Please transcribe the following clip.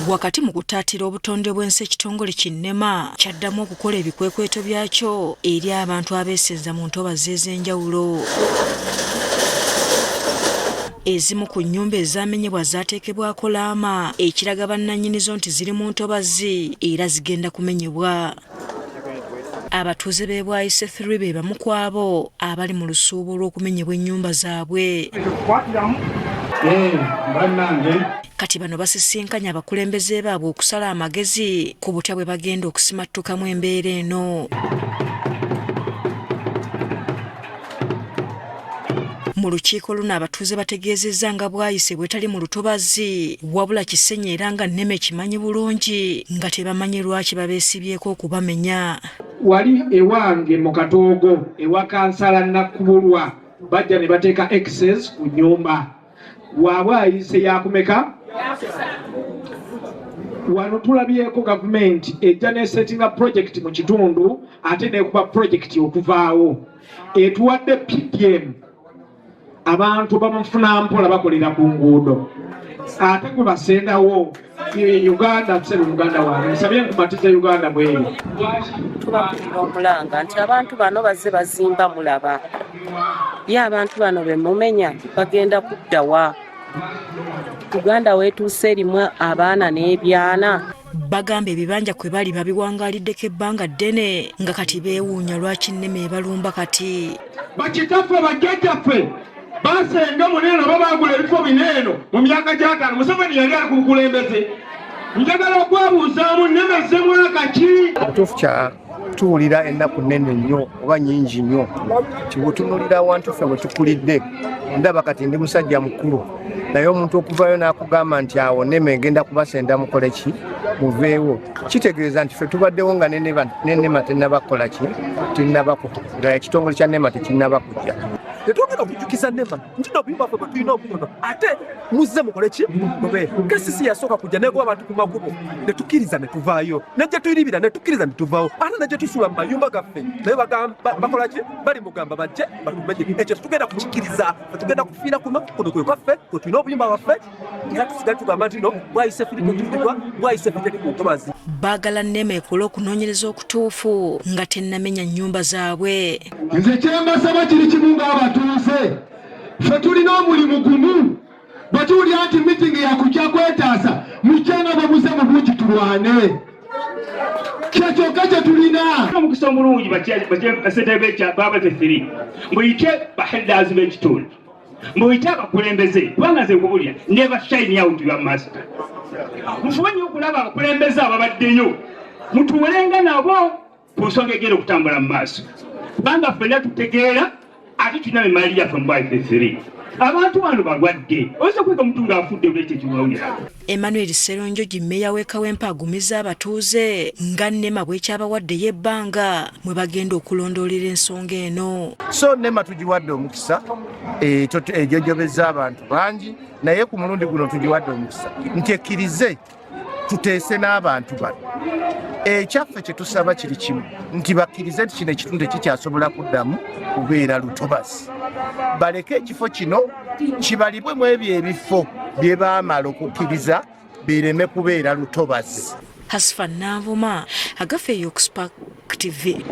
Wakati mu kutaatira obutonde bw'ensi ekitongole Kinema kyaddamu okukola ebikwekweto byakyo eri abantu abeesenza mu ntobazi ez'enjawulo. Ezimu ku nnyumba ezamenyebwa zaateekebwako laama ekiraga bannannyinizo nti ziri mu ntobazi era zigenda kumenyebwa. Abatuuze b'e Bwaise 3 be bamu ku abo abali mu lusuubo lw'okumenyebwa ennyumba zaabwe. Kati bano basisinkanya abakulembeze baabwe okusala amagezi ku butya bwe bagenda okusimattukamu embeera eno. Mu lukiiko luno abatuuze bategeezezza nga Bwaise bwetali mu lutobazi wabula Kisenyi era nga Nneme kimanyi bulungi nga tebamanyi lwaki babeesibyeko okubamenya. Wali ewange mu Katoogo ewa kansala Nakubulwa bajja ne bateeka excess ku nnyumba. Wa Bwaise yakumeka? Wano tulabyeko gavumenti ejja nesettinga project mu kitundu ate nekuba project okuvaawo. Etuwadde PDM abantu bamufuna mpola bakolera ku nguudo. Ate gwe basendawo Uganda tusebe Uganda wange nsabye nkumatiza Uganda bweyo. Tubakubira omulanga nti abantu bano bazze bazimba mulaba. Ye abantu bano be mumenya bagenda kuddawa. Uganda wetuuse erimu abaana n'ebyana. Bagamba ebibanja kwe bali babiwangaliddeko ebbanga ddene nga kati beewuunya lwaki Nneme ebalumba kati. Bakitaffe bajjajjaffe basenga muneeno babagula ebifo bineeno mu myaka gy'ataano Museveni yali ali ku bukulembeze. Njagala okwebuuzaamu Nneme azze mwaka ki? Kituufu kya tuwulira ennaku nnene nnyo oba nnyingi nnyo kibutunuulira awantu ffe bwe tukulidde ndaba kati ndi musajja mukulu naye omuntu okuvayo n'akugamba nti awo Nneme egenda kubasenda mukole ki muveewo kitegeeza nti ffe tubaddewo nga Nneme tennabakola ki nga ekitongole kya Nneme tekinnaba kujja. Tetwogera kujjukiza Nneme nti n'obuyimba ffe bwe tulina obutono ate muzze mukole ki mubeere. KCC yasooka kujja neegwa abantu ku makubo ne tukkiriza ne tuvaayo nejje tuyiribira ne tukkiriza ne tuvaawo ate nejje tusula mu mayumba gaffe naye bakola ki bali mugamba bajje batumenye ekyo tetugenda kukikkiriza tetugenda kufiira kuno kwe kwaffe kwe tulina obuyimba bwaffe era tusigale tugamba nti no Bwaise ffe tetulidwa Bwaise ffe teri mu ntobazi. Baagala Nneme ekole okunoonyereza okutuufu nga tennamenya nnyumba zaabwe. Nze kyembasaba kiri kimu ng'abatuuze ffe tulina omulimu gumu bwe tuwulira nti mitingi yakujja kwetaasa mujjanga bamuze mu bungi tulwane. Kyekyoka kye tulina. Omukisa omulungi basentebe b'ekya Bwaise 3 mbuyite bahedazi b'ekitundu mbuyite abakulembeze kubanga nze nkubulira never shine out your master. Mufube nnyo okulaba abakulembeze ababaddeyo mutuulenga nabo ku nsonga egenda okutambula mu maaso kubanga ffenna tutegeera ate tulina emaali yaffe mu Bwaise 3. Abantu bano balwadde oyinza kwega omuntu ng'afudde olwekyo ekiwawulira. Emmanuel Sseronjogi mmeeya w'e Kawempe agumiza abatuuze nga Nneme bw'ekyabawaddeyo ebbanga mwe bagenda okulondoolera ensonga eno. So Nneme tugiwadde omukisa ejjojjobezza abantu bangi naye ku mulundi guno tugiwadde omukisa nti ekkirize tuteese n'abantu bano. Ekyaffe kye tusaba kiri kimu nti bakkirize nti kino ekitundu tekikyasobola kuddamu kubeera lutobazi. Baleke ekifo kino kibalibwemu ebyo ebifo bye baamala okukkiriza bireme kubeera lutobazi. Hasfa Nanvuma, Agafeyo Spark TV.